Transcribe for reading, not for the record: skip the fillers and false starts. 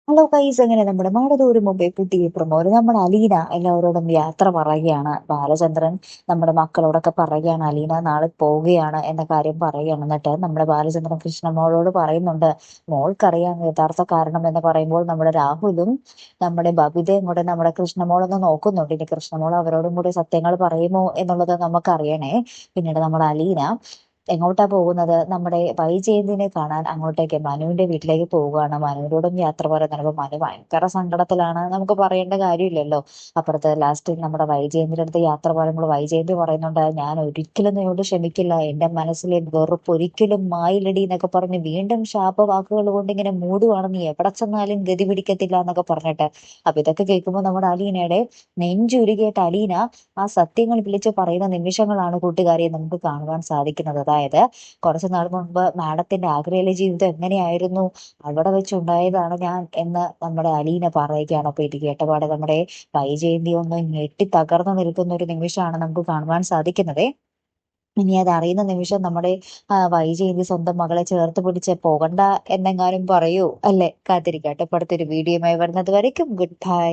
Hello guys, എങ്ങനെ നമ്മുടെ മാടതൂര് മുമ്പേ പുതിയ പ്രമോല് നമ്മുടെ അലീന എല്ലാവരോടും യാത്ര പറയുകയാണ്. ബാലചന്ദ്രൻ നമ്മുടെ മക്കളോടൊക്കെ പറയുകയാണ് അലീന നാളെ പോവുകയാണ് എന്ന കാര്യം പറയുകയാണ്. എന്നിട്ട് നമ്മുടെ ബാലചന്ദ്രൻ കൃഷ്ണമോളോട് പറയുന്നുണ്ട്, മോൾക്കറിയാം യഥാർത്ഥ കാരണം എന്ന് പറയുമ്പോൾ നമ്മുടെ രാഹുലും നമ്മുടെ ബബിതയും കൂടെ നമ്മുടെ കൃഷ്ണമോളൊന്ന് നോക്കുന്നുണ്ട്. ഇനി കൃഷ്ണമോൾ അവരോടും കൂടി സത്യങ്ങൾ പറയുമോ എന്നുള്ളത് നമുക്കറിയണേ. പിന്നീട് നമ്മുടെ അലീന എങ്ങോട്ടാ പോകുന്നത്? നമ്മുടെ വൈജയന്തിനെ കാണാൻ അങ്ങോട്ടേക്ക് മനുവിന്റെ വീട്ടിലേക്ക് പോവുകയാണ്. മനുവിനോടും യാത്ര പറയുന്നത്. അപ്പൊ മനു ഭയങ്കര സങ്കടത്തിലാണ്, നമുക്ക് പറയേണ്ട കാര്യമില്ലല്ലോ. അപ്പുറത്ത് ലാസ്റ്റ് നമ്മുടെ വൈജയന്തിന്റെ അടുത്ത് യാത്ര പറയുമ്പോൾ വൈജയന്തി പറയുന്നുണ്ട്, ഞാൻ ഒരിക്കലും നിന്നോട് ക്ഷമിക്കില്ല, എന്റെ മനസ്സിലെ വെറുപ്പ് ഒരിക്കലും മായിലടി എന്നൊക്കെ പറഞ്ഞ് വീണ്ടും ശാപവാക്കുകൾ കൊണ്ട് ഇങ്ങനെ മൂടുവാണ്, നീ എവിടെ ചെന്നാലും ഗതി പിടിക്കത്തില്ല എന്നൊക്കെ പറഞ്ഞിട്ട്. അപ്പൊ ഇതൊക്കെ കേൾക്കുമ്പോൾ നമ്മുടെ അലീനയുടെ നെഞ്ചുരുകിയിട്ട് അലീന ആ സത്യങ്ങൾ വിളിച്ച് പറയുന്ന നിമിഷങ്ങളാണ് കൂട്ടുകാരെ നമുക്ക് കാണുവാൻ സാധിക്കുന്നത്. അതായത് കുറച്ചു നാൾ മുൻപ് മാഡത്തിന്റെ ആഗ്രയിലെ ജീവിതം എങ്ങനെയായിരുന്നു, അവിടെ വെച്ചുണ്ടായതാണ് ഞാൻ എന്ന് നമ്മുടെ അലീന പറയുകയാണ്. അപ്പൊ ഇത് കേട്ടപാടെ നമ്മുടെ വൈജയന്തി ഒന്ന് ഞെട്ടി തകർന്നു നിൽക്കുന്ന ഒരു നിമിഷമാണ് നമുക്ക് കാണുവാൻ സാധിക്കുന്നത്. ഇനി അത് അറിയുന്ന നിമിഷം നമ്മുടെ വൈജയന്തി സ്വന്തം മകളെ ചേർത്ത് പിടിച്ച് പോകണ്ട എന്നെങ്ങാനും പറയൂ അല്ലെ? കാത്തിരിക്കട്ടെ. ഇപ്പൊ അടുത്തൊരു വീഡിയോയുമായി വരുന്നത് വരയ്ക്കും ഗുഡ് ബൈ.